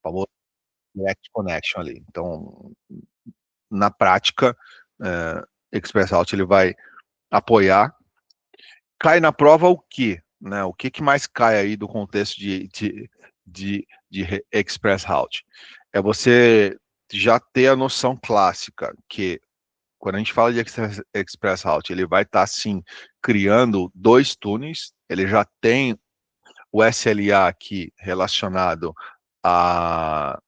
famoso Direct Connection ali. Então, na prática, ExpressRoute ele vai apoiar. Cai na prova o quê? Né? O que mais cai aí do contexto de ExpressRoute? É você já ter a noção clássica que quando a gente fala de ExpressRoute, ele vai estar, sim, criando 2 túneis, ele já tem o SLA aqui relacionado ao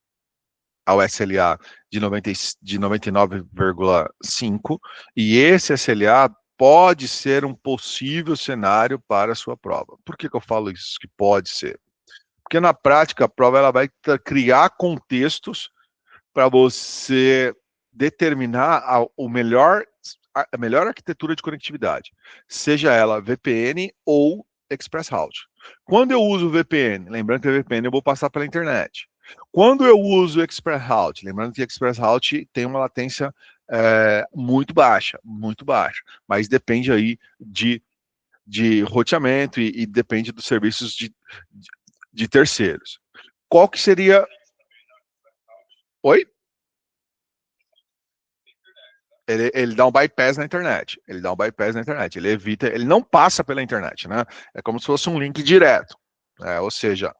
SLA de 99,5, e esse SLA pode ser um possível cenário para a sua prova. Por que eu falo isso, que pode ser? Porque na prática a prova ela vai criar contextos para você determinar a melhor arquitetura de conectividade, seja ela VPN ou ExpressRoute. Quando eu uso VPN, lembrando que a VPN eu vou passar pela internet. Quando eu uso ExpressRoute, lembrando que ExpressRoute tem uma latência muito baixa, mas depende aí de roteamento e depende dos serviços de terceiros. Qual que seria... Oi? Ele dá um bypass na internet. Ele dá um bypass na internet. Ele evita, ele não passa pela internet, né? É como se fosse um link direto. Ou seja,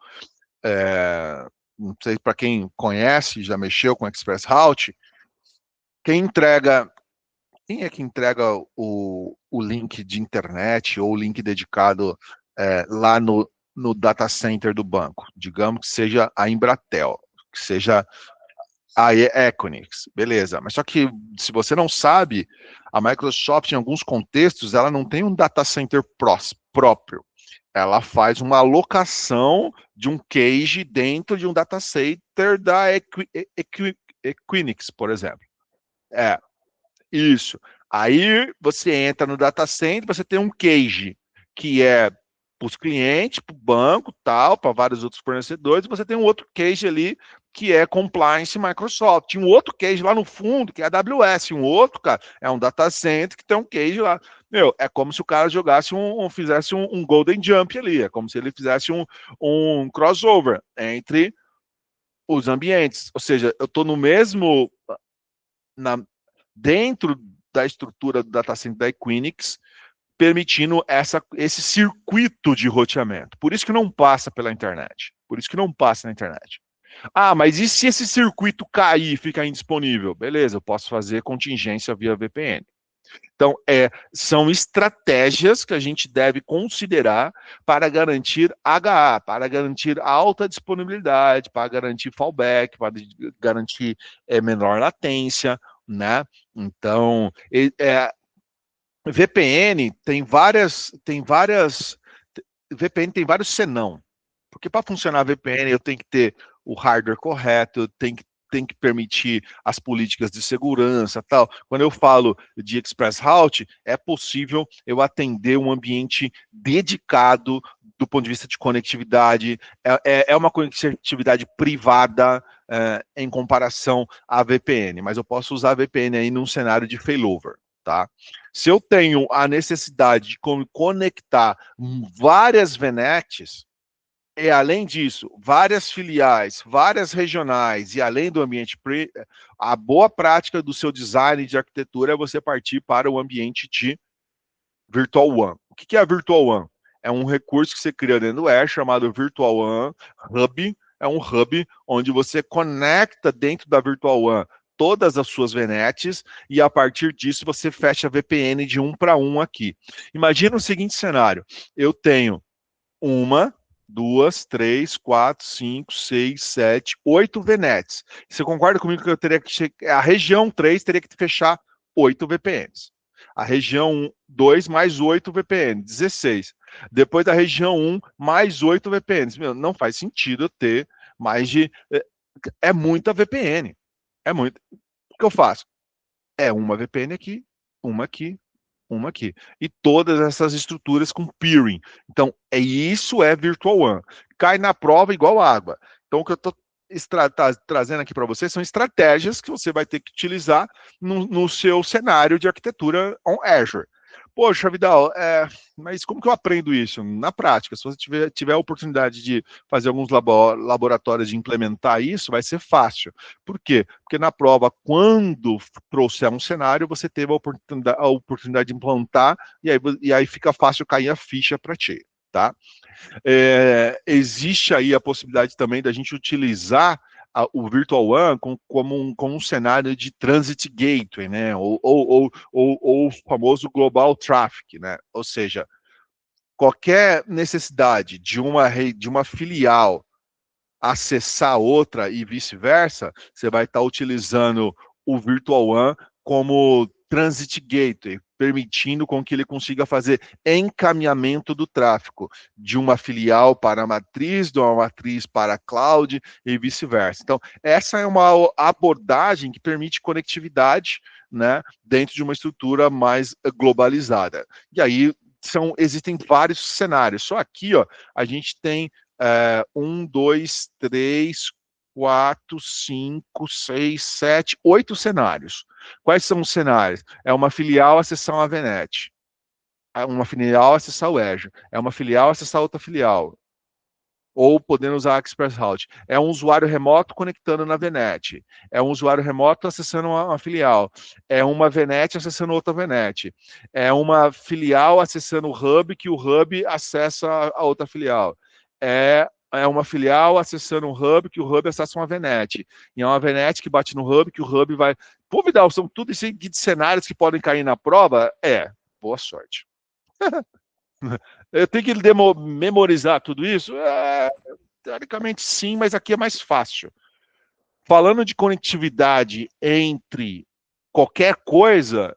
não sei para quem conhece, já mexeu com ExpressRoute, quem é que entrega o link de internet ou o link dedicado lá no data center do banco? Digamos que seja a Embratel, que seja a Equinix, beleza. Mas só que, se você não sabe, a Microsoft, em alguns contextos, ela não tem um data center próprio. Ela faz uma alocação de um cage dentro de um data center da Equinix, por exemplo. Isso. Aí você entra no data center, você tem um cage que é para os clientes, para o banco, tal, para vários outros fornecedores, e você tem um outro cage ali que é compliance Microsoft. Tinha um outro cage lá no fundo, que é a AWS, um outro, cara, é um data center que tem um cage lá. Meu, é como se o cara jogasse fizesse um golden jump ali, é como se ele fizesse um crossover entre os ambientes. Ou seja, eu estou no mesmo dentro da estrutura do data center da Equinix, permitindo esse circuito de roteamento. Por isso que não passa pela internet. Por isso que não passa na internet. Ah, mas e se esse circuito cair e ficar indisponível? Beleza, eu posso fazer contingência via VPN. Então, são estratégias que a gente deve considerar para garantir HA, para garantir alta disponibilidade, para garantir fallback, para garantir menor latência, né? Então, VPN VPN tem vários senão. Porque para funcionar a VPN eu tenho que ter o hardware correto, eu tenho que permitir as políticas de segurança, tal. Quando eu falo de ExpressRoute, é possível eu atender um ambiente dedicado do ponto de vista de conectividade, é uma conectividade privada em comparação à VPN, mas eu posso usar a VPN aí num cenário de failover, tá? Se eu tenho a necessidade de conectar várias VNets, e além disso, várias filiais, várias regionais, e além do ambiente a boa prática do seu design de arquitetura é você partir para o ambiente de Virtual WAN. O que é a Virtual WAN? É um recurso que você cria dentro do Azure chamado Virtual WAN Hub. É um hub onde você conecta dentro da Virtual WAN todas as suas VNets e a partir disso você fecha a VPN de 1 para 1 aqui. Imagina o seguinte cenário: eu tenho 1, 2, 3, 4, 5, 6, 7, 8 VNets. Você concorda comigo que eu teria que a região 3 teria que fechar 8 VPNs? A região 2 mais 8 VPNs, 16. Depois da região 1 mais 8 VPNs. Meu, não faz sentido eu ter mais de... É muita VPN. É muito. O que eu faço? É uma VPN aqui, uma aqui, uma aqui. E todas essas estruturas com peering. Então, isso é Virtual WAN. Cai na prova igual água. Então, o que eu estou trazendo aqui para você são estratégias que você vai ter que utilizar no seu cenário de arquitetura on Azure. Poxa, Vidal, mas como que eu aprendo isso? Na prática, se você tiver a oportunidade de fazer alguns laboratórios de implementar isso, vai ser fácil. Por quê? Porque na prova, quando trouxer um cenário, você teve a oportunidade de implantar, e aí fica fácil cair a ficha para ti, tá? Existe aí a possibilidade também da gente utilizar o Virtual One como um cenário de Transit Gateway, né? Ou o famoso Global Traffic, né? Ou seja, qualquer necessidade de uma filial acessar outra e vice-versa, você vai estar utilizando o Virtual One como Transit Gateway, permitindo com que ele consiga fazer encaminhamento do tráfego de uma filial para a matriz, de uma matriz para a cloud e vice-versa. Então, essa é uma abordagem que permite conectividade, né, dentro de uma estrutura mais globalizada. E aí existem vários cenários. Só aqui, ó, a gente tem 8 cenários. Quais são os cenários? É uma filial acessar uma VNet, é uma filial acessar o Azure, é uma filial acessar outra filial, ou podendo usar a Express Route. É um usuário remoto conectando na VNet, é um usuário remoto acessando uma filial, é uma VNet acessando outra VNet, é uma filial acessando o Hub, que o Hub acessa a outra filial. É uma filial acessando um Hub, que o Hub acessa uma VNet. E é uma VNet que bate no Hub, que o Hub vai... Pô, Vidal, são tudo isso de cenários que podem cair na prova? Boa sorte. Eu tenho que memorizar tudo isso? Teoricamente sim, mas aqui é mais fácil. Falando de conectividade entre qualquer coisa,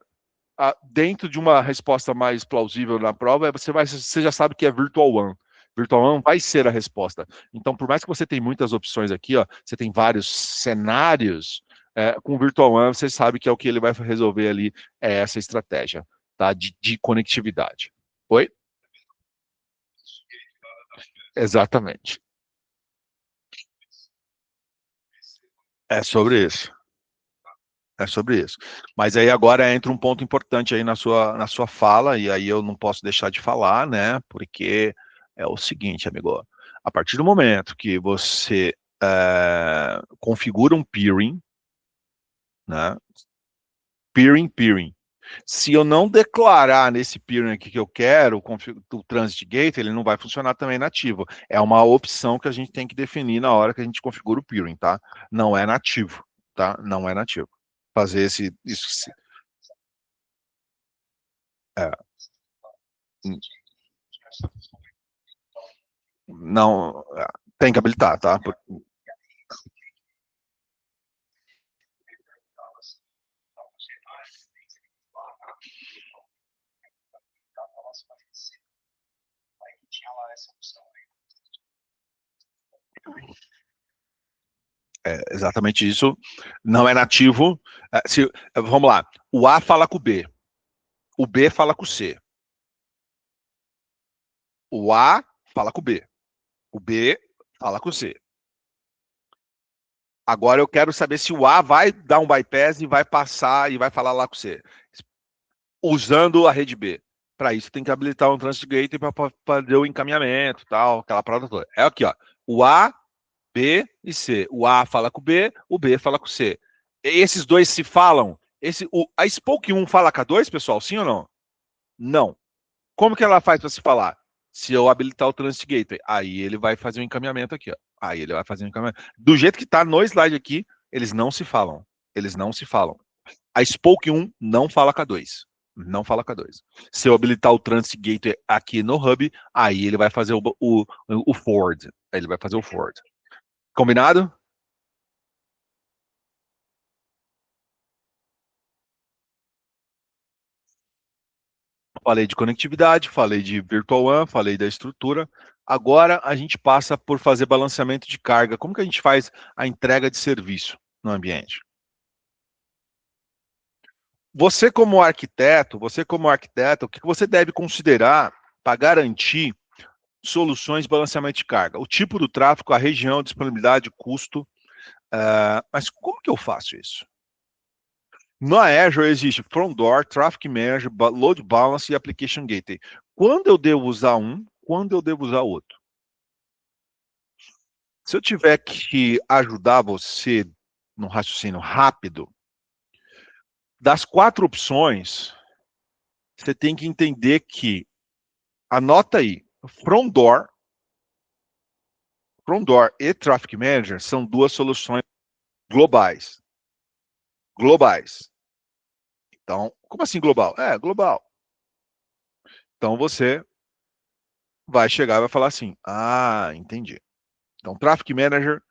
dentro de uma resposta mais plausível na prova, você já sabe que é Virtual One. Virtual One vai ser a resposta. Então, por mais que você tenha muitas opções aqui, ó, você tem vários cenários, com o Virtual One você sabe que é o que ele vai resolver ali, essa estratégia, tá? De conectividade. Oi? Exatamente. É sobre isso. É sobre isso. Mas aí agora entra um ponto importante aí na sua fala, e aí eu não posso deixar de falar, né? Porque é o seguinte, amigo. A partir do momento que você configura um peering, né? Peering. Se eu não declarar nesse peering aqui que eu quero o Transit Gate, ele não vai funcionar também nativo. É uma opção que a gente tem que definir na hora que a gente configura o peering, tá? Não é nativo, tá? Não é nativo. Fazer isso. É, não, tem que habilitar, tá? Exatamente isso. Não é nativo. Vamos lá. O A fala com o B. O B fala com o C. O A fala com o B. O B fala com o C. Agora eu quero saber se o A vai dar um bypass e vai passar e vai falar lá com o C. Usando a rede B. Para isso tem que habilitar um transit gateway para fazer o encaminhamento, tal, aquela parada toda. É aqui, ó. O A, B e C. O A fala com o B fala com o C. Esses dois se falam. A Spoke 1 fala com a 2, pessoal? Sim ou não? Não. Como que ela faz para se falar? Se eu habilitar o Transit Gateway, aí ele vai fazer um encaminhamento aqui, ó. Aí ele vai fazer um encaminhamento. Do jeito que está no slide aqui, eles não se falam. Eles não se falam. A Spoke 1 não fala com a 2. Não fala com a 2. Se eu habilitar o Transit Gateway aqui no Hub, aí ele vai fazer o forward. Ele vai fazer o forward. Combinado? Falei de conectividade, falei de Virtual One, falei da estrutura. Agora a gente passa por fazer balanceamento de carga. Como que a gente faz a entrega de serviço no ambiente? O que você deve considerar para garantir soluções de balanceamento de carga? O tipo do tráfego, a região, disponibilidade, custo. Mas como que eu faço isso? Na Azure existe Front Door, Traffic Manager, Load Balance e Application Gateway. Quando eu devo usar um, quando eu devo usar outro? Se eu tiver que ajudar você no raciocínio rápido, das 4 opções, você tem que entender que, anota aí, Front Door e Traffic Manager são duas soluções globais. Globais. Então, como assim global? É, global. Então você vai chegar e vai falar assim, ah, entendi. Então, Traffic Manager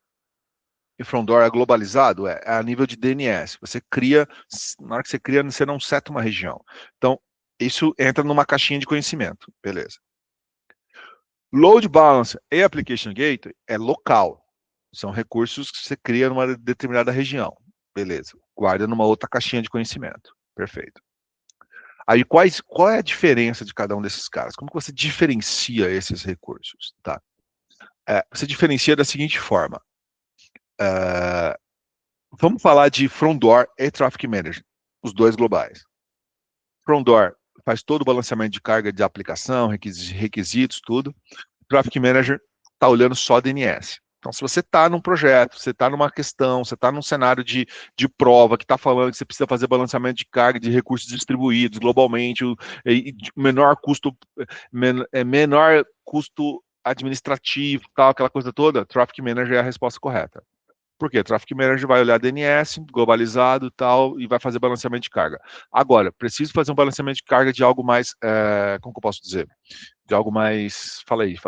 e Front Door é globalizado? É a nível de DNS. Você cria, na hora que você cria, você não seta uma região. Então, isso entra numa caixinha de conhecimento, beleza. Load Balance e Application Gateway é local. São recursos que você cria numa determinada região. Beleza. Guarda numa outra caixinha de conhecimento. Perfeito. Aí, qual é a diferença de cada um desses caras? Como que você diferencia esses recursos? Tá? Você diferencia da seguinte forma. Vamos falar de Front Door e Traffic Manager, os dois globais. Front Door faz todo o balanceamento de carga de aplicação, requisitos, tudo. Traffic Manager está olhando só DNS. Então, se você está num projeto, você está numa questão, você está num cenário de prova que está falando que você precisa fazer balanceamento de carga de recursos distribuídos globalmente, menor custo, menor custo administrativo, tal, aquela coisa toda, Traffic Manager é a resposta correta. Por quê? Traffic Manager vai olhar DNS, globalizado e tal, e vai fazer balanceamento de carga. Agora, preciso fazer um balanceamento de carga de algo mais, como que eu posso dizer? De algo mais, falei,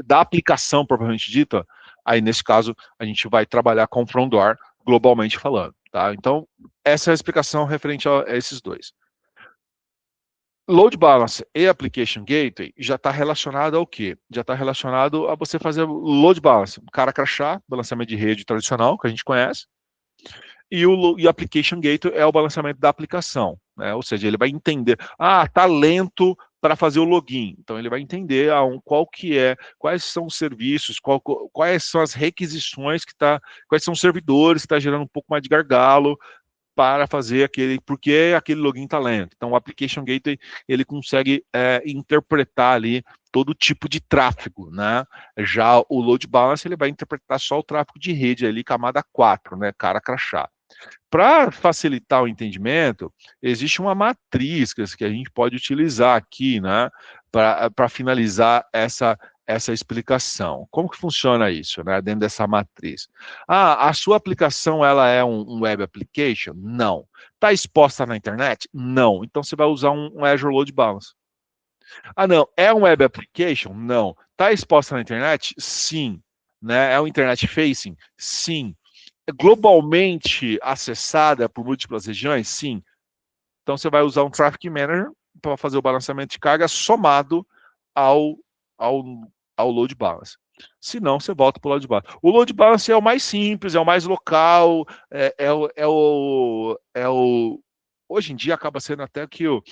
da aplicação propriamente dita, aí nesse caso a gente vai trabalhar com Front Door, globalmente falando, tá? Então, essa é a explicação referente a esses dois. Load Balance e Application Gateway já está relacionado ao quê? Já está relacionado a você fazer Load Balance, cara crachá, balanceamento de rede tradicional, que a gente conhece, e o Application Gateway é o balanceamento da aplicação, né? Ou seja, ele vai entender, tá lento para fazer o login, então ele vai entender qual que é, quais são os serviços, quais são as requisições quais são os servidores que está gerando um pouco mais de gargalo, para fazer porque aquele login está lento. Então, o Application Gateway, ele consegue interpretar ali todo tipo de tráfego, né? Já o Load Balance, ele vai interpretar só o tráfego de rede ali, camada 4, né? Cara crachá. Para facilitar o entendimento, existe uma matriz que a gente pode utilizar aqui, né, para finalizar essa explicação. Como que funciona isso, né, dentro dessa matriz? A sua aplicação ela é um web application? Não. Está exposta na internet? Não. Então você vai usar um Azure Load Balance. Não. É um web application? Não. Está exposta na internet? Sim. Né? É um internet facing? Sim. Globalmente acessada por múltiplas regiões? Sim. Então você vai usar um Traffic Manager para fazer o balanceamento de carga somado ao, ao, ao Load Balance. Se não, você volta para o Load Balance. O Load Balance é o mais simples, é o mais local, hoje em dia acaba sendo até que o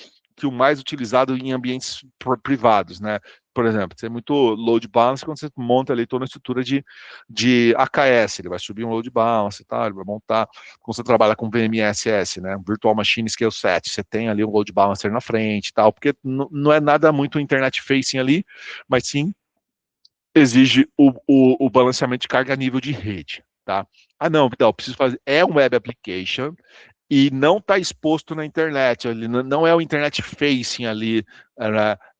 mais utilizado em ambientes privados, né? Por exemplo, tem muito load balance quando você monta ali toda a estrutura de AKS, ele vai subir um load balance e tal, ele vai montar, quando você trabalha com VMSS, né? Virtual Machine Scale Set, você tem ali um load balancer na frente e tal, porque não é nada muito internet facing ali, mas sim exige o balanceamento de carga a nível de rede, tá? Não, então, eu preciso fazer, é um web application, e não está exposto na internet, ele não é o internet facing ali,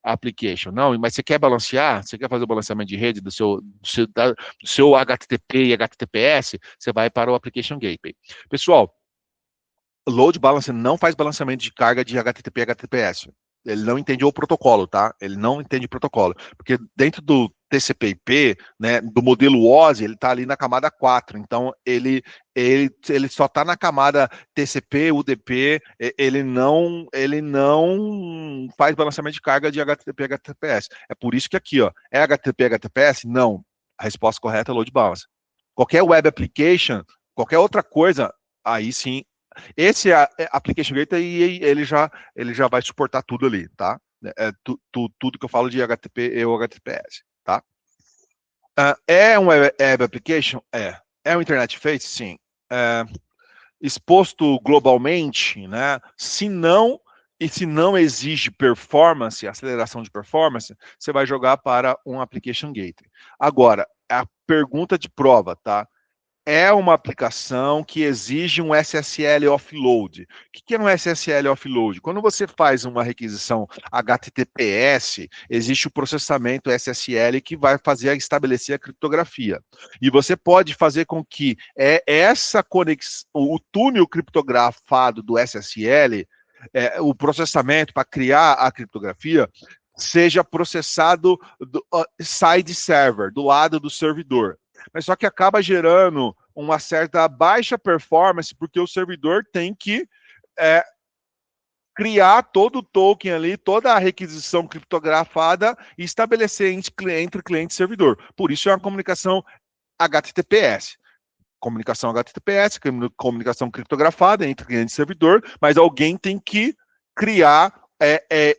application, não, mas você quer balancear, você quer fazer o balanceamento de rede do seu HTTP e HTTPS, você vai para o Application Gateway. Pessoal, Load Balancer não faz balanceamento de carga de HTTP e HTTPS. Ele não entende o protocolo, tá? Ele não entende o protocolo. Porque dentro do TCP/IP, né, do modelo OSI, ele está ali na camada 4. Então, ele só está na camada TCP, UDP, ele não faz balanceamento de carga de HTTP e HTTPS. É por isso que aqui, ó, é HTTP e HTTPS? Não. A resposta correta é Load Balancer. Qualquer web application, qualquer outra coisa, aí sim esse Application Gateway, ele já vai suportar tudo ali, tá? Tudo que eu falo de HTTP e o HTTPS, tá? É um web application? É. É um internet face? Sim. exposto globalmente, né? Se não, e se não exige performance, aceleração de performance, você vai jogar para um application gateway. Agora, a pergunta de prova, tá? É uma aplicação que exige um SSL offload. O que é um SSL offload? Quando você faz uma requisição HTTPS, existe o processamento SSL que vai estabelecer a criptografia. E você pode fazer com que essa conexão, o túnel criptografado do SSL, o processamento para criar a criptografia, seja processado do side server, do lado do servidor. Mas só que acaba gerando uma certa baixa performance, porque o servidor tem que é, criar todo o token ali, toda a requisição criptografada e estabelecer entre cliente e servidor. Por isso é uma comunicação HTTPS. Comunicação HTTPS, comunicação criptografada entre cliente e servidor, mas alguém tem que criar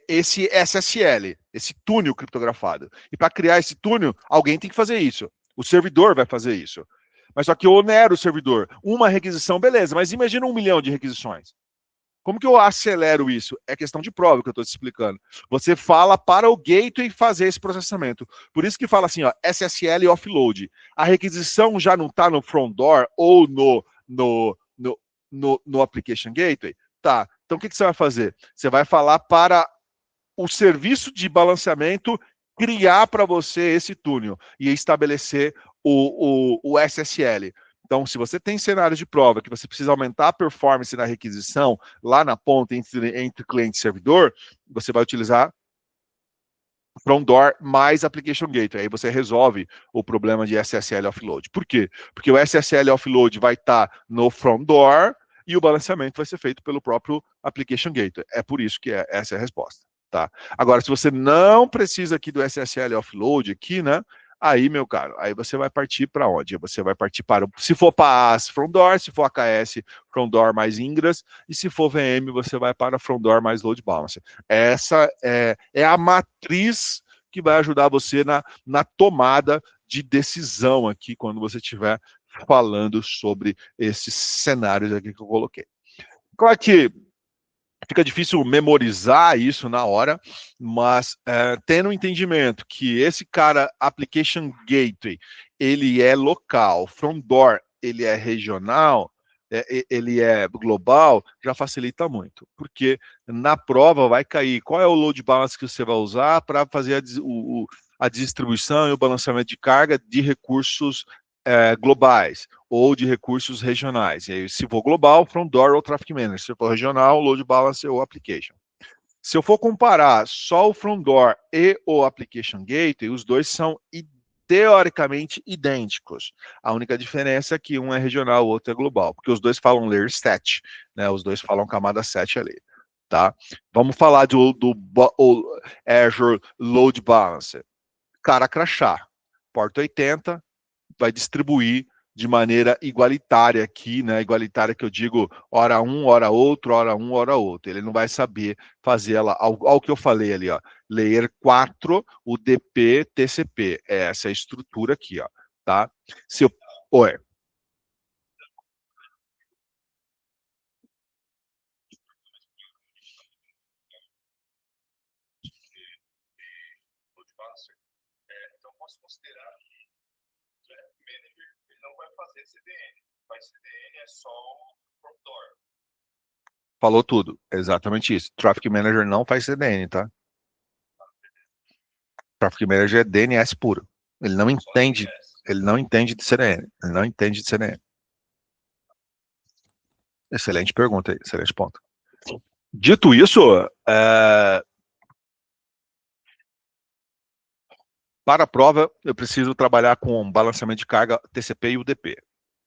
esse SSL, esse túnel criptografado. E para criar esse túnel, alguém tem que fazer isso. O servidor vai fazer isso. Mas só que eu onero o servidor. Uma requisição, beleza, mas imagina 1 milhão de requisições. Como que eu acelero isso? É questão de prova que eu estou te explicando. Você fala para o gateway fazer esse processamento. Por isso que fala assim, ó, SSL offload. A requisição já não está no front door ou no application gateway? Tá. Então o que você vai fazer? Você vai falar para o serviço de balanceamento criar para você esse túnel e estabelecer o SSL. Então, se você tem cenários de prova que você precisa aumentar a performance na requisição, lá na ponta entre cliente e servidor, você vai utilizar front door mais application gateway. Aí você resolve o problema de SSL offload. Por quê? Porque o SSL offload vai estar no front door e o balanceamento vai ser feito pelo próprio application gateway. É por isso que essa é a resposta. Tá? Agora, se você não precisa aqui do SSL offload aqui, né? Aí, meu caro, aí você vai partir para onde? Você vai partir para, se for para AS, front door, se for AKS, front door mais Ingress, e se for VM, você vai para front door mais load balancer. Essa é a matriz que vai ajudar você na tomada de decisão aqui, quando você estiver falando sobre esses cenários aqui que eu coloquei. Claro que fica difícil memorizar isso na hora, mas tendo um entendimento que esse cara, Application Gateway, ele é local, From Door, ele é regional, ele é global, já facilita muito, porque na prova vai cair qual é o load balance que você vai usar para fazer a distribuição e o balanceamento de carga de recursos globais ou de recursos regionais. E aí, se for global, front door ou traffic manager. Se for regional, load balancer ou application. Se eu for comparar só o front door e o application gateway, os dois são teoricamente idênticos. A única diferença é que um é regional, o outro é global, porque os dois falam layer stat, né? Os dois falam camada 7 ali, tá? Vamos falar do Azure Load Balancer. Cara crachá, porta 80, vai distribuir de maneira igualitária aqui, né? Igualitária que eu digo hora um, hora outro, hora um, hora outro. Ele não vai saber fazer ela, ao que eu falei ali, ó. Layer 4, o DP, TCP. Essa é a estrutura aqui, ó, tá? Se eu... Oi. Então, posso considerar que o manager não vai fazer CDN. Mas CDN é só o front door. Falou tudo, exatamente isso. Traffic Manager não faz CDN, tá? Traffic Manager é DNS puro. Ele não entende de CDN. Ele não entende de CDN. Excelente pergunta aí, excelente ponto. Dito isso, para a prova, eu preciso trabalhar com balanceamento de carga TCP e UDP,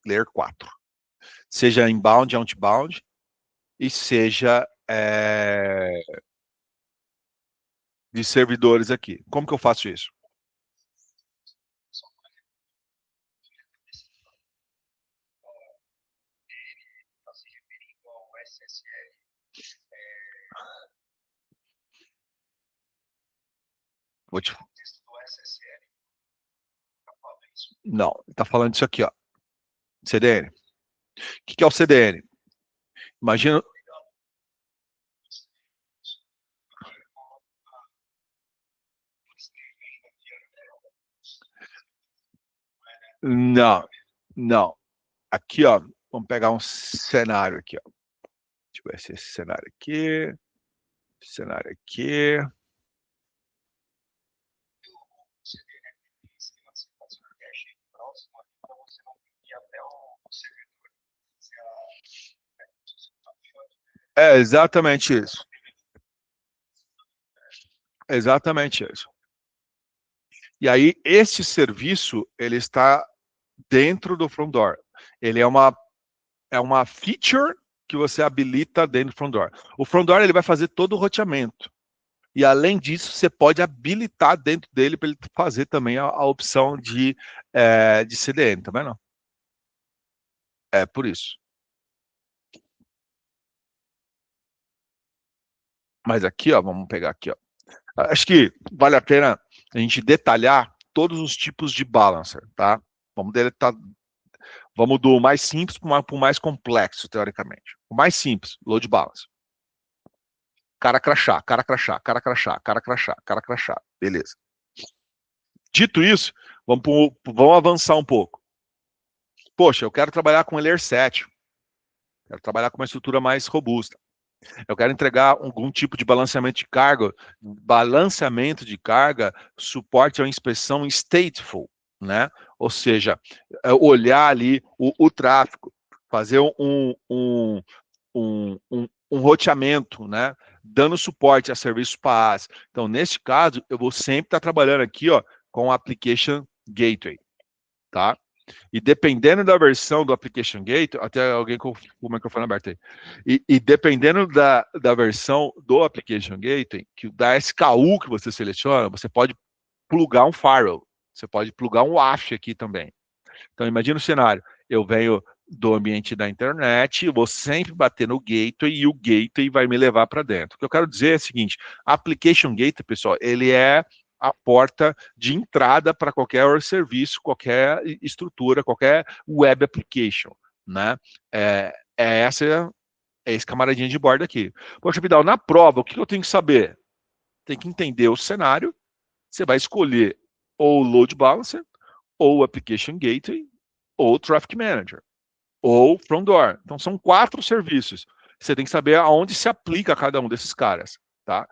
Layer 4. Seja inbound, outbound, e seja de servidores aqui. Como que eu faço isso? Vou te... Não, está falando disso aqui, ó. CDN. O que é o CDN? Imagina... Não, não. Aqui, ó, vamos pegar um cenário aqui, ó. Deixa eu ver se esse cenário aqui. É exatamente isso. Exatamente isso. E aí, este serviço, ele está dentro do front door. Ele é uma feature que você habilita dentro do front door. O front door, ele vai fazer todo o roteamento. E, além disso, você pode habilitar dentro dele para ele fazer também a opção de CDN, tá vendo? É por isso. Mas aqui, ó, vamos pegar aqui, ó. Acho que vale a pena a gente detalhar todos os tipos de balancer, tá? Vamos deletar, vamos do mais simples para o mais complexo, teoricamente. O mais simples, load balance. Cara crachá, cara crachá, cara crachá, cara crachá, cara crachá. Beleza. Dito isso, vamos avançar um pouco. Poxa, eu quero trabalhar com Layer 7. Quero trabalhar com uma estrutura mais robusta. Eu quero entregar algum tipo de balanceamento de carga, suporte à inspeção stateful, né? Ou seja, olhar ali o tráfego, fazer um roteamento, né? Dando suporte a serviços PaaS. Então, nesse caso, eu vou sempre estar trabalhando aqui, ó, com o Application Gateway, tá? E dependendo da versão do Application Gateway, até alguém com o microfone aberto aí, e dependendo da versão do Application Gateway, da SKU que você seleciona, você pode plugar um firewall, você pode plugar um WAF aqui também. Então, imagina o cenário, eu venho do ambiente da internet, eu vou sempre bater no gateway e o gateway vai me levar para dentro. O que eu quero dizer é o seguinte, Application Gateway, pessoal, ele é a porta de entrada para qualquer serviço, qualquer estrutura, qualquer web application, né? É esse camaradinho de bordo aqui. Poxa, Vidal, na prova, o que eu tenho que saber? Tem que entender o cenário, você vai escolher ou o Load Balancer, ou o Application Gateway, ou o Traffic Manager, ou Front Door. Então, são 4 serviços. Você tem que saber aonde se aplica cada um desses caras, tá?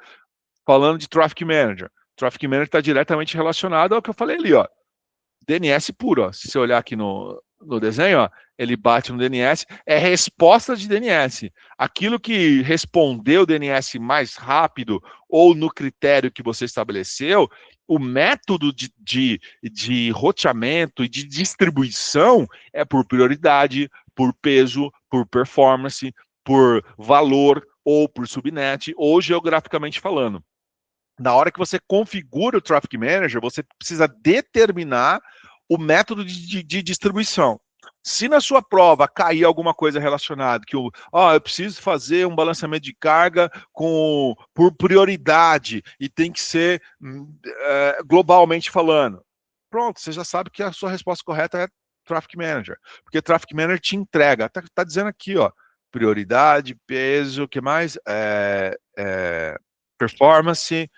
Falando de Traffic Manager. Traffic Manager está diretamente relacionado ao que eu falei ali, ó. DNS puro, ó. Se você olhar aqui no desenho, ó, ele bate no DNS, é resposta de DNS. Aquilo que respondeu o DNS mais rápido ou no critério que você estabeleceu, o método de roteamento e de distribuição é por prioridade, por peso, por performance, por valor, ou por subnet, ou geograficamente falando. Na hora que você configura o Traffic Manager, você precisa determinar o método de distribuição. Se na sua prova cair alguma coisa relacionada, que eu preciso fazer um balanceamento de carga por prioridade e tem que ser globalmente falando. Pronto, você já sabe que a sua resposta correta é Traffic Manager. Porque Traffic Manager te entrega, tá dizendo aqui, ó, prioridade, peso, o que mais? Performance,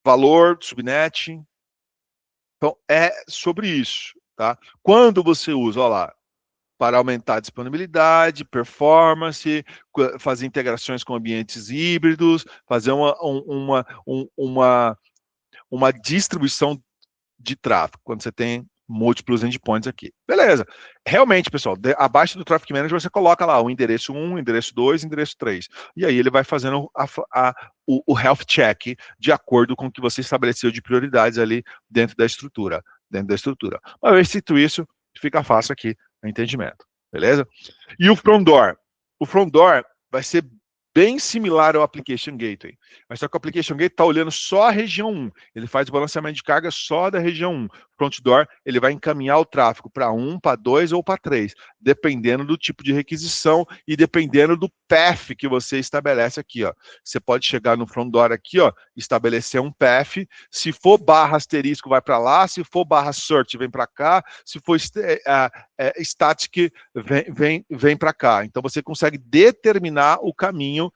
valor, subnet. Então, é sobre isso, tá? Quando você usa, olha lá, para aumentar a disponibilidade, performance, fazer integrações com ambientes híbridos, fazer uma distribuição de tráfego, quando você tem múltiplos endpoints aqui. Beleza. Realmente, pessoal, abaixo do Traffic Manager você coloca lá o endereço 1, endereço 2, endereço 3. E aí ele vai fazendo o health check de acordo com o que você estabeleceu de prioridades ali dentro da estrutura. Uma vez feito isso, fica fácil aqui o entendimento. Beleza? E o front door? O front door vai ser bem similar ao Application Gateway. Mas só que o Application Gateway está olhando só a região 1. Ele faz o balanceamento de carga só da região 1. front door, ele vai encaminhar o tráfego para 1, para 2 ou para 3, dependendo do tipo de requisição e dependendo do path que você estabelece aqui, ó. Você pode chegar no front door aqui, ó, estabelecer um path, se for barra asterisco vai para lá, se for barra search vem para cá, se for static vem para cá. Então você consegue determinar o caminho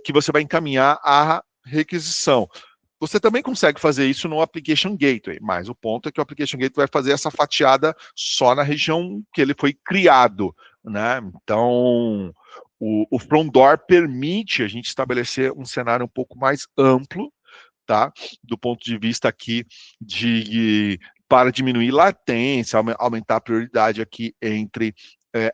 que você vai encaminhar a requisição. Você também consegue fazer isso no Application Gateway, mas o ponto é que o Application Gateway vai fazer essa fatiada só na região que ele foi criado, né? Então, o Front Door permite a gente estabelecer um cenário um pouco mais amplo, tá? Do ponto de vista aqui para diminuir latência, aumentar a prioridade aqui entre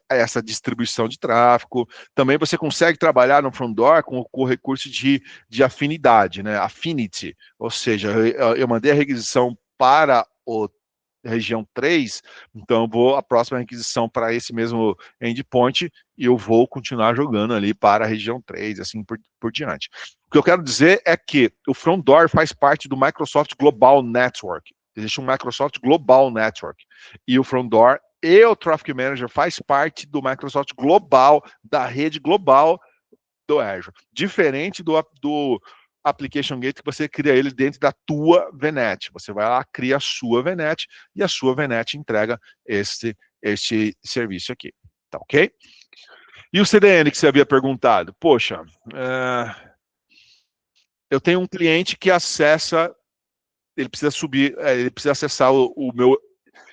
essa distribuição de tráfego. Também você consegue trabalhar no front door com o recurso de afinidade, né? Affinity, ou seja, eu mandei a requisição para o região 3, então eu vou a próxima requisição para esse mesmo endpoint e eu vou continuar jogando ali para a região 3, assim por diante. O que eu quero dizer é que o front door faz parte do Microsoft Global Network. Existe um Microsoft Global Network e o front door e o Traffic Manager faz parte do Microsoft Global, da rede global do Azure. Diferente do Application Gateway, que você cria ele dentro da tua VNet. Você vai lá, cria a sua VNet e a sua VNet entrega este serviço aqui. Tá ok? E o CDN que você havia perguntado? Poxa, eu tenho um cliente que acessa, ele precisa subir, ele precisa acessar o meu,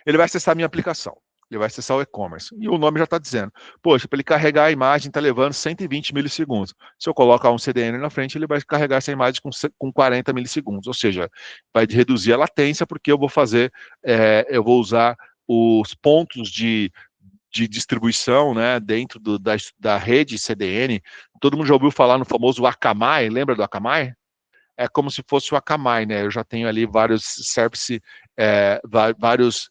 ele vai acessar a minha aplicação. Ele vai acessar o e-commerce. E o nome já está dizendo. Poxa, para ele carregar a imagem, está levando 120 milissegundos. Se eu colocar um CDN na frente, ele vai carregar essa imagem com 40 milissegundos. Ou seja, vai reduzir a latência, porque eu vou fazer, eu vou usar os pontos de distribuição, né, dentro da rede CDN. Todo mundo já ouviu falar no famoso Akamai, lembra do Akamai? É como se fosse o Akamai, né? Eu já tenho ali vários service, vários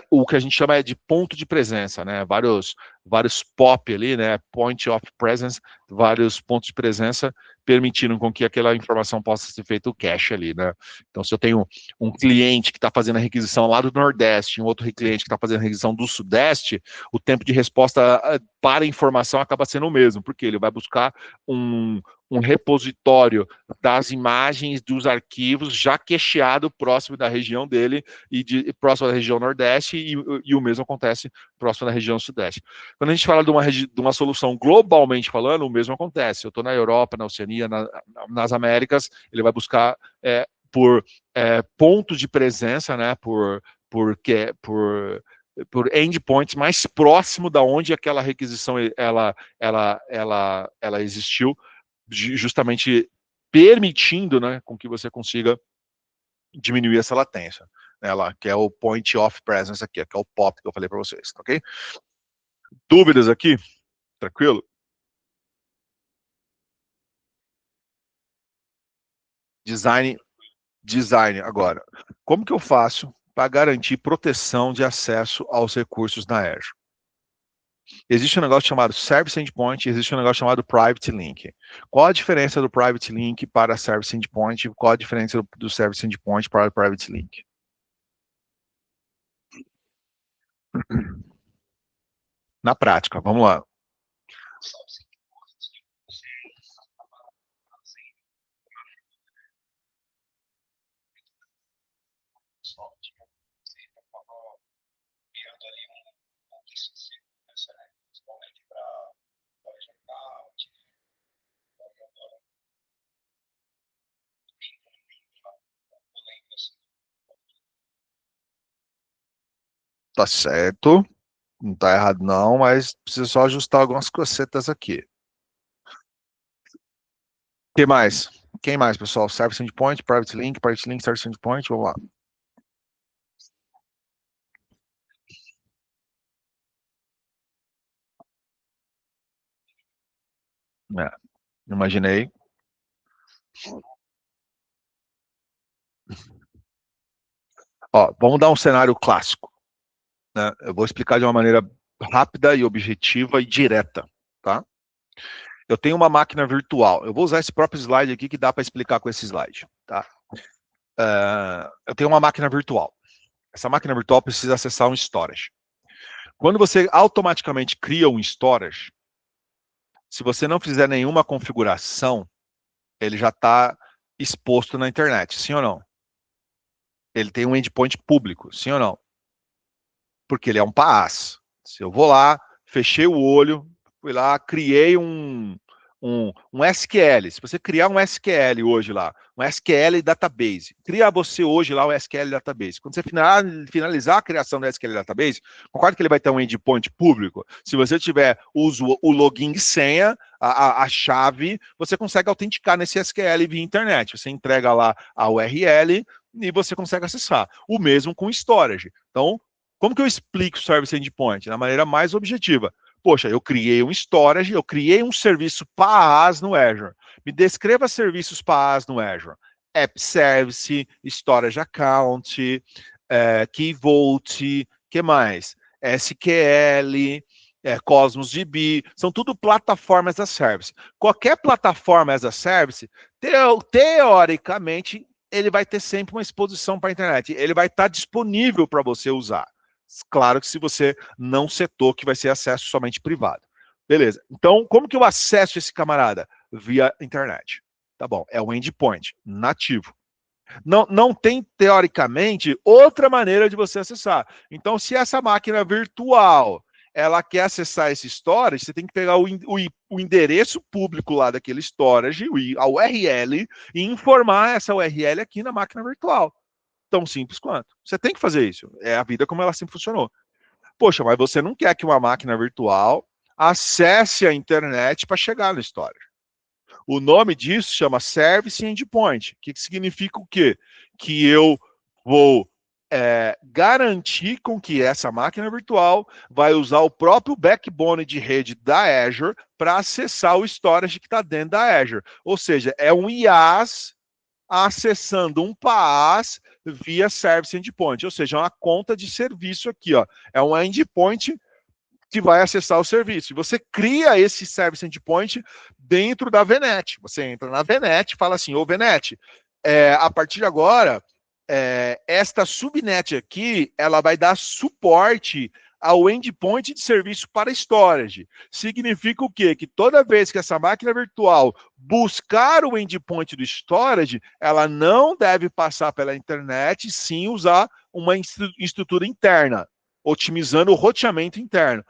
o que a gente chama de ponto de presença, né? Vários POP ali, né? Point of Presence, vários pontos de presença permitindo com que aquela informação possa ser feito o cache ali, né? Então, se eu tenho um cliente que está fazendo a requisição lá do Nordeste, um outro cliente que está fazendo a requisição do Sudeste, o tempo de resposta para a informação acaba sendo o mesmo, porque ele vai buscar um repositório das imagens, dos arquivos já cacheado próximo da região dele e próximo da região Nordeste e o mesmo acontece próximo da região Sudeste. Quando a gente fala de uma solução globalmente falando, o mesmo acontece. Eu estou na Europa, na Oceania, nas Américas, ele vai buscar por pontos de presença, né, por endpoints mais próximo da onde aquela requisição ela existiu, justamente permitindo, né, com que você consiga diminuir essa latência, ela que é o point of presence aqui, que é o POP que eu falei para vocês, ok? Dúvidas aqui? Tranquilo? Design agora. Como que eu faço para garantir proteção de acesso aos recursos na Azure? Existe um negócio chamado Service Endpoint, existe um negócio chamado Private Link. Qual a diferença do Private Link para Service Endpoint? Qual a diferença do Service Endpoint para o Private Link? Na prática, vamos lá. Tá certo, não tá errado não, mas precisa só ajustar algumas cocetas aqui. Que mais? Quem mais, pessoal? Service Endpoint, Private Link, Service Endpoint, vamos lá. Imaginei. Ó, vamos dar um cenário clássico, né? Eu vou explicar de uma maneira rápida e objetiva e direta, tá? Eu tenho uma máquina virtual. Eu vou usar esse próprio slide aqui que dá para explicar com esse slide, tá? eu tenho uma máquina virtual. Essa máquina virtual precisa acessar um storage. Quando você automaticamente cria um storage, se você não fizer nenhuma configuração, ele já está exposto na internet, sim ou não? Ele tem um endpoint público, sim ou não? Porque ele é um PaaS. Se eu vou lá, fechei o olho, fui lá, criei um SQL. Se você criar um SQL hoje lá, um SQL Database, cria você hoje lá o SQL Database. Quando você finalizar a criação do SQL Database, concorda que ele vai ter um endpoint público? Se você tiver o login e senha, a chave, você consegue autenticar nesse SQL via internet. Você entrega lá a URL e você consegue acessar. O mesmo com storage. Então, como que eu explico o Service Endpoint? Da maneira mais objetiva. Poxa, eu criei um storage, eu criei um serviço PaaS no Azure. Me descreva serviços PaaS no Azure. App Service, Storage Account, Key Vault, que mais? SQL, Cosmos DB, são tudo plataformas as a service. Qualquer plataforma as a service, teoricamente, ele vai ter sempre uma exposição para a internet. Ele vai estar disponível para você usar. Claro que se você não setou que vai ser acesso somente privado. Beleza. Então, como que eu acesso esse camarada? Via internet. Tá bom, é um endpoint nativo. Não tem, teoricamente, outra maneira de você acessar. Então, se essa máquina virtual ela quer acessar esse storage, você tem que pegar o endereço público lá daquele storage, a URL, e informar essa URL aqui na máquina virtual. Tão simples quanto. Você tem que fazer isso. É a vida como ela sempre funcionou. Poxa, mas você não quer que uma máquina virtual acesse a internet para chegar no storage. O nome disso chama Service Endpoint, que significa o quê? Que eu vou garantir com que essa máquina virtual vai usar o próprio backbone de rede da Azure para acessar o storage que está dentro da Azure. Ou seja, é um IaaS acessando um PaaS via Service Endpoint, ou seja, uma conta de serviço aqui, ó. É um endpoint que vai acessar o serviço. E você cria esse Service Endpoint dentro da VNet. Você entra na VNet e fala assim, ô VNet, a partir de agora, esta subnet aqui, ela vai dar suporte ao endpoint de serviço para storage. Significa o quê? Que toda vez que essa máquina virtual buscar o endpoint do storage, ela não deve passar pela internet, sim usar uma estrutura interna, otimizando o roteamento interno.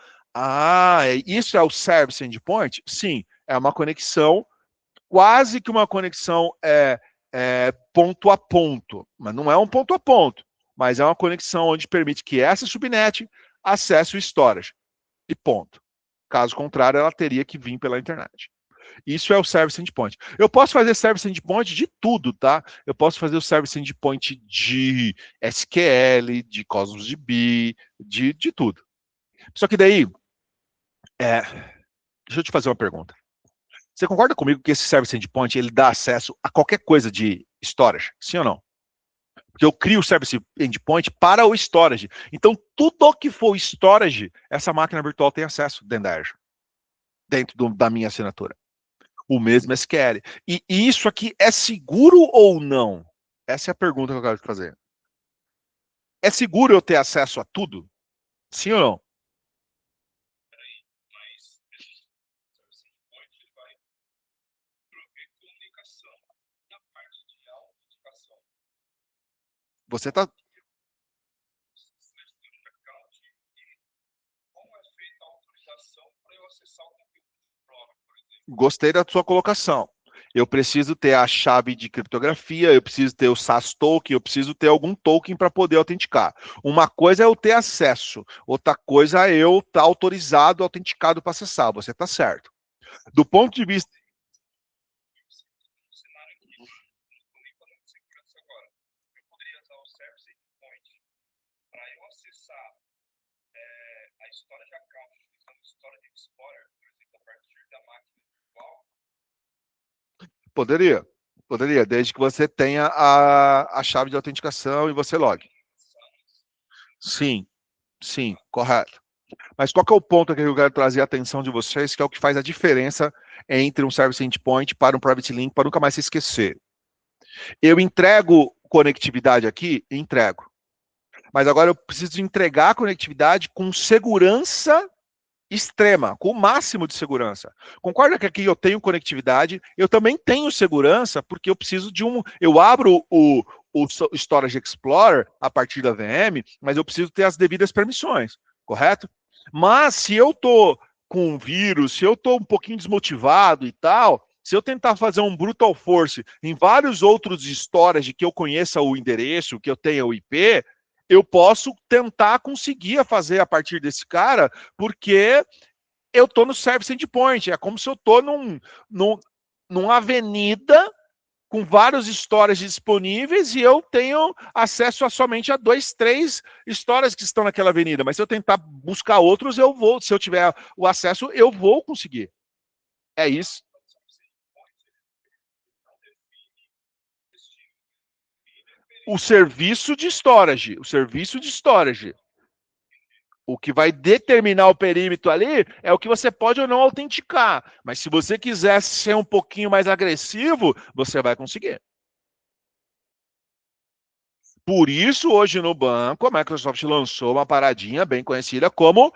Isso é o Service Endpoint? Sim, é uma conexão, quase que uma conexão ponto a ponto, mas não é um ponto a ponto, mas é uma conexão onde permite que essa subnet acesse o storage, e ponto. Caso contrário, ela teria que vir pela internet. Isso é o Service Endpoint. Eu posso fazer Service Endpoint de tudo, tá? Eu posso fazer o Service Endpoint de SQL, de Cosmos DB, de tudo. Só que daí, deixa eu te fazer uma pergunta. Você concorda comigo que esse Service Endpoint ele dá acesso a qualquer coisa de storage? Sim ou não? Porque eu crio o Service Endpoint para o storage. Então, tudo que for storage, essa máquina virtual tem acesso dentro da Azure, dentro da minha assinatura. O mesmo SQL. E isso aqui é seguro ou não? Essa é a pergunta que eu quero te fazer. É seguro eu ter acesso a tudo? Sim ou não? Você está... Gostei da sua colocação. Eu preciso ter a chave de criptografia, eu preciso ter o SAS token, eu preciso ter algum token para poder autenticar. Uma coisa é eu ter acesso, outra coisa é eu estar autorizado, autenticado para acessar. Você está certo. Do ponto de vista... Poderia, desde que você tenha a chave de autenticação e você logue. Sim, sim, correto. Mas qual que é o ponto que eu quero trazer a atenção de vocês, que é o que faz a diferença entre um Service Endpoint para um Private Link, para nunca mais se esquecer. Eu entrego conectividade aqui, entrego. Mas agora eu preciso entregar a conectividade com segurança extrema, com o máximo de segurança. Concorda que aqui eu tenho conectividade, eu também tenho segurança, porque eu preciso de um... Eu abro o Storage Explorer a partir da VM, mas eu preciso ter as devidas permissões, correto? Mas se eu estou com um vírus, se eu estou um pouquinho desmotivado e tal, se eu tentar fazer um brutal force em vários outros storage que eu conheça o endereço, que eu tenha o IP, eu posso tentar conseguir fazer a partir desse cara, porque eu estou no service endpoint. É como se eu estou numa avenida com vários storages disponíveis e eu tenho acesso somente a 2, 3 storages que estão naquela avenida. Mas se eu tentar buscar outros, eu vou. Se eu tiver o acesso, eu vou conseguir. É isso. O serviço de storage. O serviço de storage. O que vai determinar o perímetro ali é o que você pode ou não autenticar. Mas se você quiser ser um pouquinho mais agressivo, você vai conseguir. Por isso, hoje no banco, a Microsoft lançou uma paradinha bem conhecida como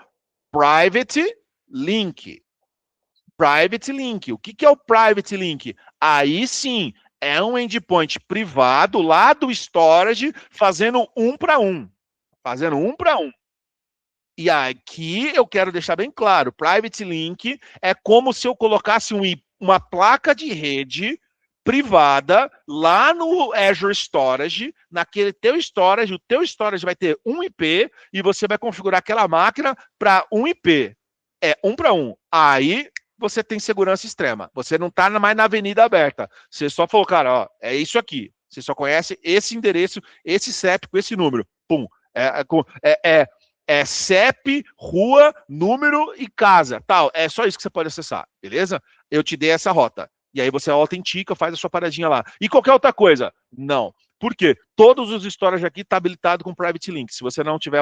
Private Link. Private Link. O que é o Private Link? Aí sim, é um endpoint privado lá do storage fazendo um para um. Fazendo um para um. E aqui eu quero deixar bem claro, Private Link é como se eu colocasse uma placa de rede privada lá no Azure Storage, naquele teu storage, o teu storage vai ter um IP e você vai configurar aquela máquina para um IP. É um para um. Aí você tem segurança extrema. Você não está mais na avenida aberta. Você só falou, cara, ó, é isso aqui. Você só conhece esse endereço, esse CEP com esse número. Pum. É CEP, rua, número e casa, tal. É só isso que você pode acessar, beleza? Eu te dei essa rota. E aí você autentica, faz a sua paradinha lá. E qualquer outra coisa? Não. Por quê? Todos os storage aqui estão habilitados com Private Link. Se você não tiver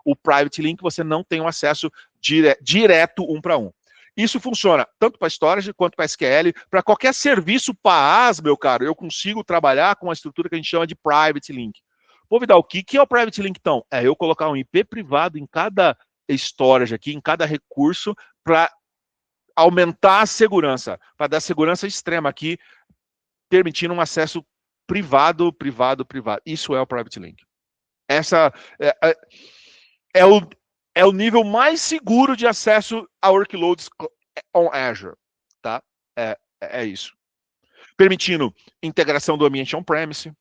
o Private Link, você não tem o acesso direto um para um. Isso funciona tanto para storage quanto para SQL. Para qualquer serviço PaaS, meu caro, eu consigo trabalhar com a estrutura que a gente chama de Private Link. Pô, Vidal, o que é o Private Link, então? É eu colocar um IP privado em cada storage aqui, em cada recurso, para aumentar a segurança, para dar segurança extrema aqui, permitindo um acesso privado. Isso é o Private Link. Essa é o nível mais seguro de acesso a workloads on Azure, tá? É isso. Permitindo integração do ambiente on-premise,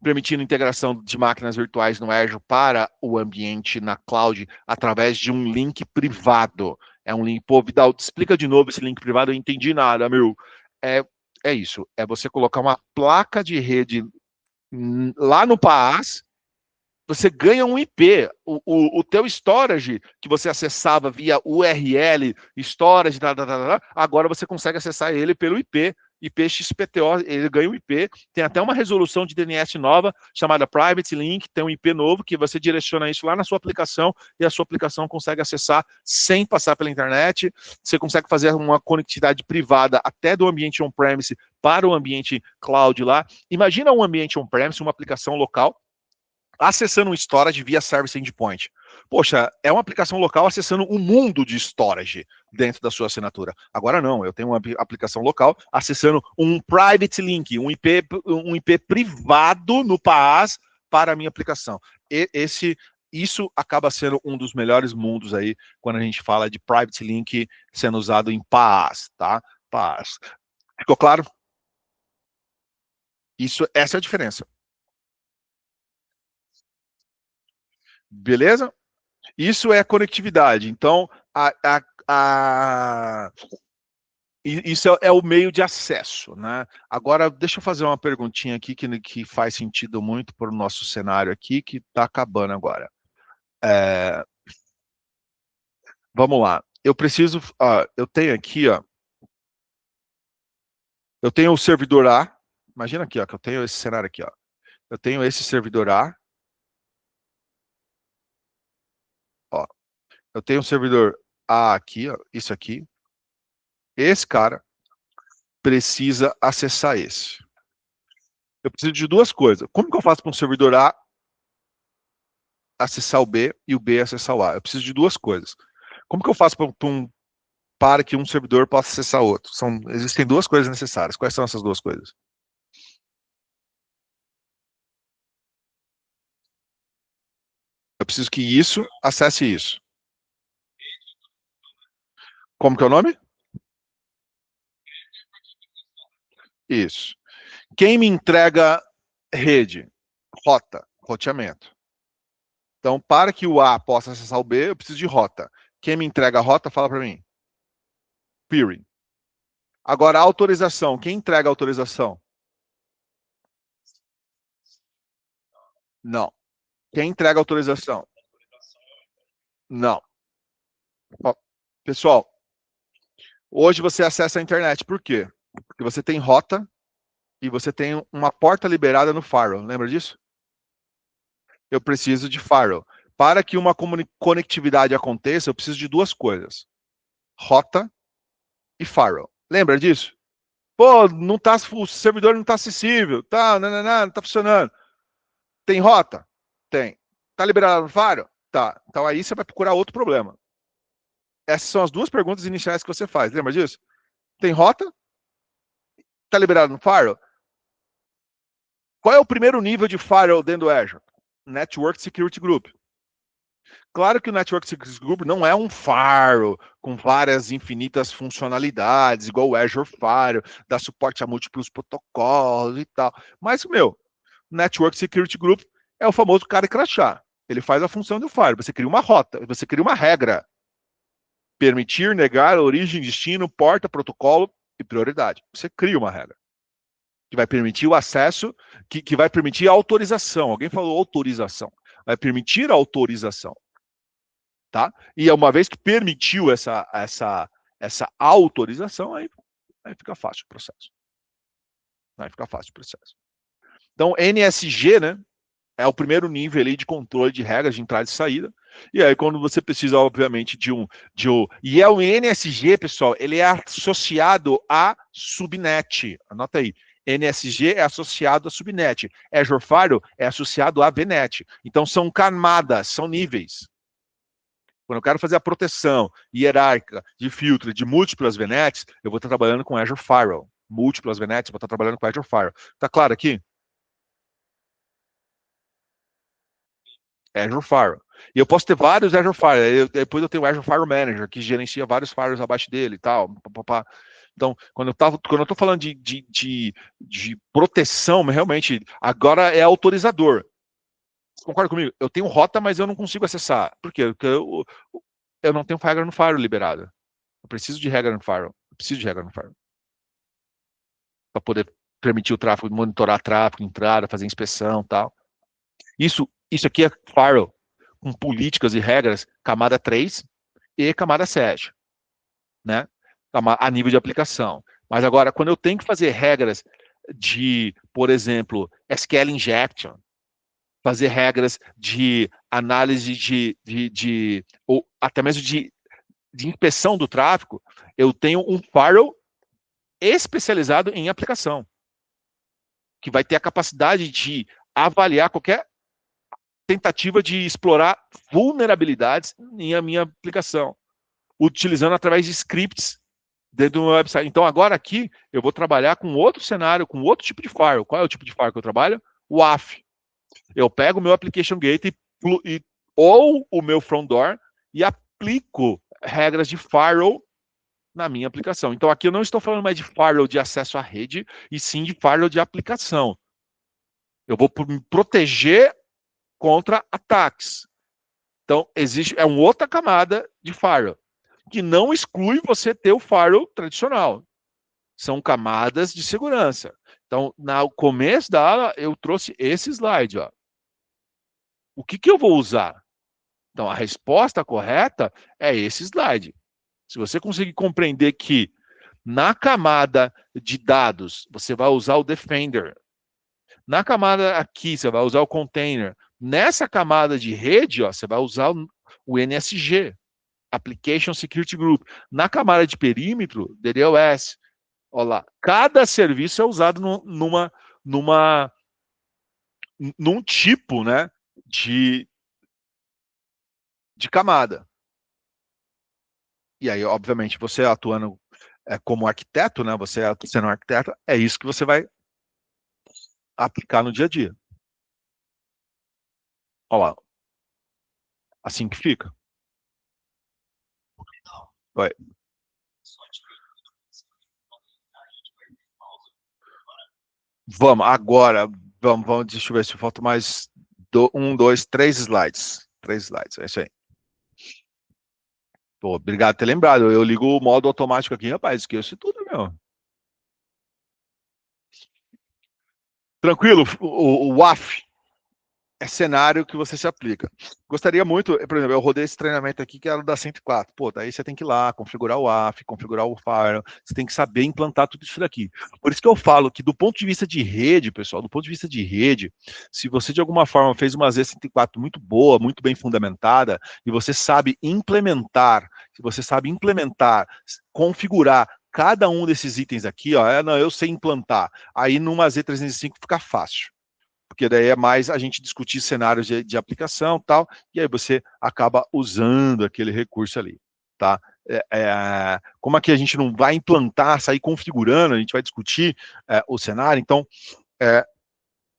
permitindo integração de máquinas virtuais no Azure para o ambiente na cloud através de um link privado. É um link, pô, Vidal, explica de novo esse link privado, eu não entendi nada, meu. É isso, é você colocar uma placa de rede lá no PaaS, você ganha um IP. O teu storage que você acessava via URL, storage, agora você consegue acessar ele pelo IP. IP XPTO, ele ganha um IP, tem até uma resolução de DNS nova, chamada Private Link, tem um IP novo, que você direciona isso lá na sua aplicação, e a sua aplicação consegue acessar sem passar pela internet, você consegue fazer uma conectividade privada até do ambiente on-premise para o ambiente cloud lá. Imagina um ambiente on-premise, uma aplicação local, acessando um storage via Service Endpoint. Poxa, é uma aplicação local acessando um mundo de storage dentro da sua assinatura. Agora não, eu tenho uma aplicação local acessando um private link, um IP privado no PaaS para a minha aplicação. Isso acaba sendo um dos melhores mundos aí quando a gente fala de private link sendo usado em PaaS, tá? PaaS. Ficou claro? Essa é a diferença. Beleza? Isso é conectividade. Então, isso é o meio de acesso, né? Agora, deixa eu fazer uma perguntinha aqui que faz sentido muito para o nosso cenário aqui, que está acabando agora. Vamos lá. Eu preciso... eu tenho aqui, ó. Eu tenho o servidor A. Imagina aqui, ó, que eu tenho esse cenário aqui, ó. Eu tenho esse servidor A. Ó. Eu tenho o servidor A aqui, ó. Isso aqui. Esse cara precisa acessar esse. eu preciso de duas coisas. Como que eu faço para um servidor A acessar o B e o B acessar o A? Eu preciso de duas coisas. Como que eu faço para que um servidor possa acessar outro? Existem duas coisas necessárias. Quais são essas duas coisas? Eu preciso que isso acesse isso. Como que é o nome? Isso. Quem me entrega rede? Rota, roteamento. Então, para que o A possa acessar o B, eu preciso de rota. Quem me entrega a rota, fala para mim. Peering. Agora, a autorização. Quem entrega a autorização? Não. Quem entrega a autorização? Não. Ó, pessoal, hoje você acessa a internet. Por quê? Porque você tem rota e você tem uma porta liberada no firewall. Lembra disso? Eu preciso de firewall. Para que uma conectividade aconteça, eu preciso de duas coisas: rota e firewall. Lembra disso? Pô, não tá, o servidor não está acessível, tá, não tá funcionando. Tem rota? Tem. Tá liberado no firewall? Tá. Então aí você vai procurar outro problema. Essas são as duas perguntas iniciais que você faz. Lembra disso? Tem rota? Tá liberado no firewall? Qual é o primeiro nível de firewall dentro do Azure? Network Security Group. Claro que o Network Security Group não é um firewall com várias infinitas funcionalidades, igual o Azure Firewall, dá suporte a múltiplos protocolos e tal. Mas, meu, Network Security Group é o famoso cara crachá. Ele faz a função do firewall. Você cria uma rota, você cria uma regra. Permitir, negar, origem, destino, porta, protocolo e prioridade. Você cria uma regra que vai permitir o acesso, que vai permitir a autorização. Alguém falou autorização. Vai permitir a autorização. Tá? E uma vez que permitiu essa autorização, aí fica fácil o processo. Vai ficar fácil o processo. Então, NSG, né, é o primeiro nível ali de controle de regras de entrada e saída. E aí, quando você precisa, obviamente, e é o NSG, pessoal, ele é associado a subnet. Anota aí. NSG é associado a subnet. Azure Firewall é associado a VNet. Então, são camadas, são níveis. Quando eu quero fazer a proteção hierárquica de filtro de múltiplas VNets, eu vou estar trabalhando com Azure Firewall. Múltiplas VNets, eu vou estar trabalhando com Azure Firewall. Tá claro aqui? Azure Firewall. E eu posso ter vários Azure Firewall. Depois eu tenho o Azure Firewall Manager, que gerencia vários firewalls abaixo dele e tal. Papapá. Então, quando eu estou falando de proteção, realmente, agora é autorizador. Você concorda comigo? Eu tenho rota, mas eu não consigo acessar. Por quê? Porque eu não tenho regra no firewall liberada. Eu preciso de regra no firewall. Eu preciso de regra no firewall. Para poder permitir o tráfego, monitorar tráfego, entrada, fazer inspeção e tal. Isso aqui é firewall com políticas e regras camada 3 e camada 7, né? A nível de aplicação. Mas agora, quando eu tenho que fazer regras de, por exemplo, SQL injection, fazer regras de análise ou até mesmo de inspeção do tráfego, eu tenho um firewall especializado em aplicação, que vai ter a capacidade de avaliar qualquer tentativa de explorar vulnerabilidades em a minha aplicação, utilizando através de scripts dentro do meu website. Então, agora aqui, eu vou trabalhar com outro cenário, com outro tipo de firewall. Qual é o tipo de firewall que eu trabalho? O AF. Eu pego o meu application gateway ou o meu front door e aplico regras de firewall na minha aplicação. Então, aqui eu não estou falando mais de firewall de acesso à rede, e sim de firewall de aplicação. Eu vou me proteger contra ataques. Então, é uma outra camada de firewall, que não exclui você ter o firewall tradicional. São camadas de segurança. Então, no começo da aula, eu trouxe esse slide. Ó. O que eu vou usar? Então, a resposta correta é esse slide. Se você conseguir compreender que na camada de dados, você vai usar o Defender. Na camada aqui, você vai usar o Container. Nessa camada de rede, ó, você vai usar o NSG, Application Security Group. Na camada de perímetro, DDoS. Olha lá, cada serviço é usado num tipo, né, de camada. E aí, obviamente, você atuando como arquiteto, né, você sendo um arquiteto, é isso que você vai aplicar no dia a dia. Olha lá, assim que fica. Vai. Vamos, agora, deixa eu ver se falta mais um, dois, três slides. Três slides, é isso aí. Pô, obrigado por ter lembrado. Eu ligo o modo automático aqui, rapaz, esqueço tudo, meu. Tranquilo, o WAF é cenário que você se aplica. Gostaria muito, por exemplo, eu rodei esse treinamento aqui que era o da 104. Pô, daí você tem que ir lá, configurar o WAF, configurar o Firewall, você tem que saber implantar tudo isso daqui. Por isso que eu falo que do ponto de vista de rede, pessoal, do ponto de vista de rede, se você de alguma forma fez uma Z104 muito boa, muito bem fundamentada, e você sabe implementar, se você sabe implementar, configurar cada um desses itens aqui, ó, não, eu sei implantar. Aí numa Z305 fica fácil, porque daí é mais a gente discutir cenários de aplicação e tal, e aí você acaba usando aquele recurso ali, tá? Como aqui a gente não vai implantar, sair configurando, a gente vai discutir o cenário, então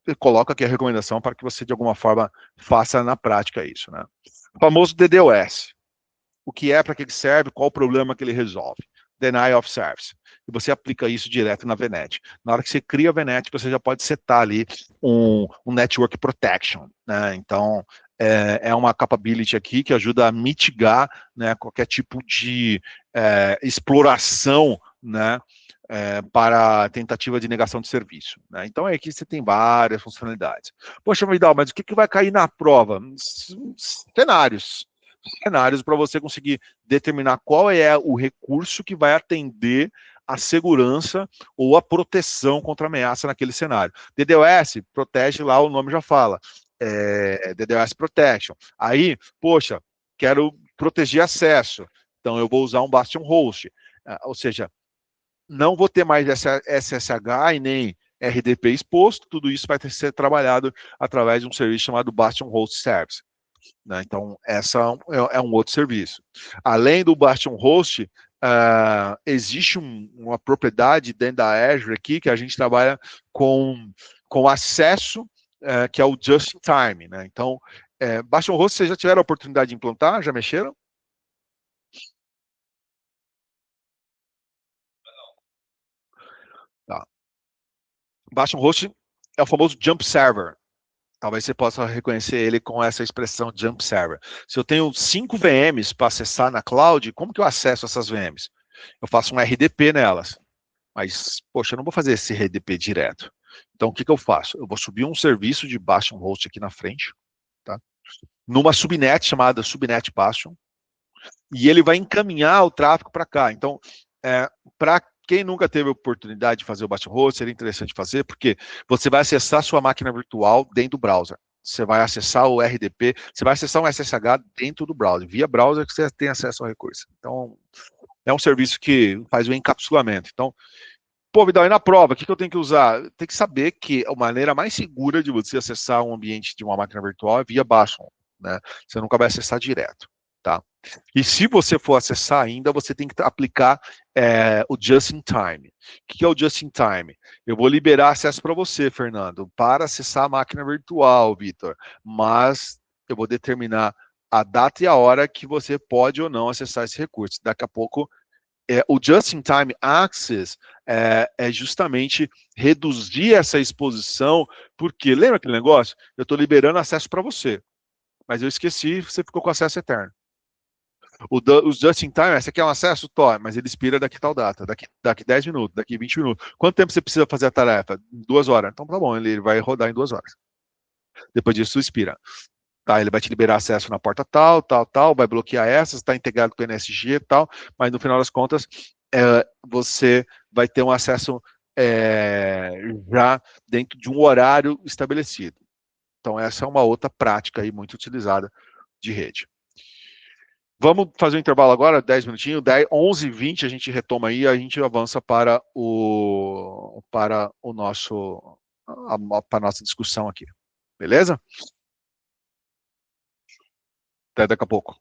eu coloco aqui a recomendação para que você de alguma forma faça na prática isso, né? O famoso DDoS. O que é, para que ele serve, qual o problema que ele resolve. Denial of Service. E você aplica isso direto na VNet. Na hora que você cria a VNet, você já pode setar ali um Network Protection, né? Então, é uma capability aqui que ajuda a mitigar, né, qualquer tipo de exploração, né, para tentativa de negação de serviço, né? Então, aqui você tem várias funcionalidades. Poxa, Vidal, mas o que vai cair na prova? Cenários para você conseguir determinar qual é o recurso que vai atender a segurança ou a proteção contra ameaça naquele cenário. DDoS protege lá, o nome já fala. DDoS Protection. Aí, poxa, quero proteger acesso. Então eu vou usar um Bastion Host. Ou seja, não vou ter mais SSH e nem RDP exposto, tudo isso vai ter que ser trabalhado através de um serviço chamado Bastion Host Service. Né? Então, essa é um outro serviço. Além do Bastion Host, existe uma propriedade dentro da Azure aqui que a gente trabalha com acesso, que é o Just in Time. Né? Então, Bastion Host, vocês já tiveram a oportunidade de implantar? Já mexeram? Tá. Bastion Host é o famoso Jump Server. Talvez você possa reconhecer ele com essa expressão Jump Server. Se eu tenho 5 VMs para acessar na cloud, como que eu acesso essas VMs? Eu faço um RDP nelas. Mas, poxa, eu não vou fazer esse RDP direto. Então, o que eu faço? Eu vou subir um serviço de Bastion Host aqui na frente, tá? Numa subnet chamada Subnet Bastion, e ele vai encaminhar o tráfego para cá. Então, para quem nunca teve a oportunidade de fazer o Bastion Host, seria interessante fazer, porque você vai acessar sua máquina virtual dentro do browser. Você vai acessar o RDP, você vai acessar um SSH dentro do browser. Via browser que você tem acesso ao recurso. Então, é um serviço que faz o encapsulamento. Então, pô, Vidal, e na prova, o que eu tenho que usar? Tem que saber que a maneira mais segura de você acessar um ambiente de uma máquina virtual é via Bastion, né? Você nunca vai acessar direto, tá? E se você for acessar ainda, você tem que aplicar o Just in Time. O que é o Just in Time? Eu vou liberar acesso para você, Fernando, para acessar a máquina virtual, Vitor, mas eu vou determinar a data e a hora que você pode ou não acessar esse recurso. Daqui a pouco o Just-in-Time Access é justamente reduzir essa exposição, porque lembra aquele negócio? Eu estou liberando acesso para você, mas eu esqueci, você ficou com acesso eterno. Os Just-in-Time, você quer um acesso? Tó, mas ele expira daqui tal data, daqui 10 minutos, daqui 20 minutos. Quanto tempo você precisa fazer a tarefa? 2 horas. Então tá bom, ele vai rodar em 2 horas. Depois disso, expira. Tá, ele vai te liberar acesso na porta tal, tal, tal, vai bloquear essas, está integrado com o NSG e tal, mas no final das contas, você vai ter um acesso já dentro de um horário estabelecido. Então, essa é uma outra prática aí muito utilizada de rede. Vamos fazer um intervalo agora, 10 minutinhos, 10, 11, 20, a gente retoma aí, a gente avança para o nosso para a nossa discussão aqui. Beleza? Até daqui a pouco.